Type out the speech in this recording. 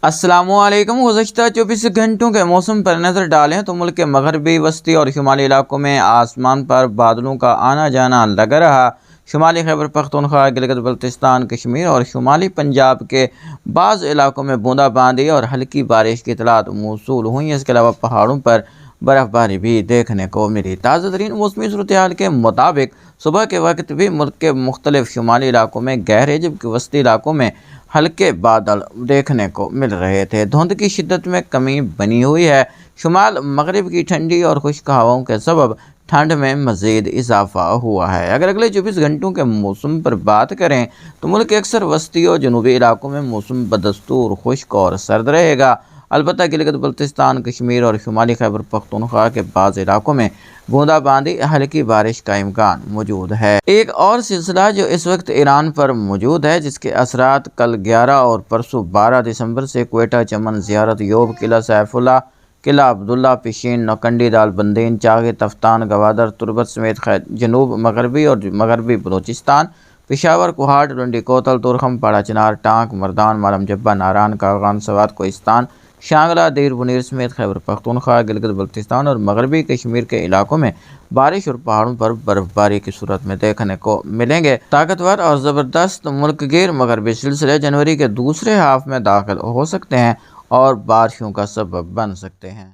السلام علیکم۔ گزشتہ 24 گھنٹوں کے موسم پر نظر ڈالیں تو ملک کے مغربی، وسطی اور شمالی علاقوں میں آسمان پر بادلوں کا آنا جانا لگا رہا۔ شمالی خیبر پختونخوا، گلگت بلتستان، کشمیر اور شمالی پنجاب کے بعض علاقوں میں بوندا باندی اور ہلکی بارش کی اطلاعات موصول ہوئیں۔ اس کے علاوہ پہاڑوں پر برف باری بھی دیکھنے کو ملی۔ تازہ ترین موسمی صورتحال کے مطابق صبح کے وقت بھی ملک کے مختلف شمالی علاقوں میں گہرے، جبکہ وسطی علاقوں میں ہلکے بادل دیکھنے کو مل رہے تھے۔ دھند کی شدت میں کمی بنی ہوئی ہے۔ شمال مغرب کی ٹھنڈی اور خشک ہواؤں کے سبب ٹھنڈ میں مزید اضافہ ہوا ہے۔ اگر اگلے 24 گھنٹوں کے موسم پر بات کریں تو ملک کے اکثر وسطی اور جنوبی علاقوں میں موسم بدستور خشک اور سرد رہے گا۔ البتہ گلگت بلتستان، کشمیر اور شمالی خیبر پختونخوا کے بعض علاقوں میں بوندا باندی، ہلکی بارش کا امکان موجود ہے۔ ایک اور سلسلہ جو اس وقت ایران پر موجود ہے، جس کے اثرات کل 11 اور پرسوں 12 دسمبر سے کوئٹہ، چمن، زیارت یوب، قلعہ سیف اللہ، قلعہ عبداللہ، پشین، نوکنڈی، رالبندین، چاغی، تفتان، گوادر، تربت سمیت جنوب مغربی اور مغربی بلوچستان، پشاور، کوہاٹ، رنڈی کوتل، تورخم، پاڑا چنار، ٹانک، مردان، مالم جبہ، ناران، کاغان، سوات، کوہستان، شانگلہ، دیر بنیر سمیت خیبر پختونخوا، گلگت بلتستان اور مغربی کشمیر کے علاقوں میں بارش اور پہاڑوں پر برف باری کی صورت میں دیکھنے کو ملیں گے۔ طاقتور اور زبردست ملک گیر مغربی سلسلے جنوری کے دوسرے ہاف میں داخل ہو سکتے ہیں اور بارشوں کا سبب بن سکتے ہیں۔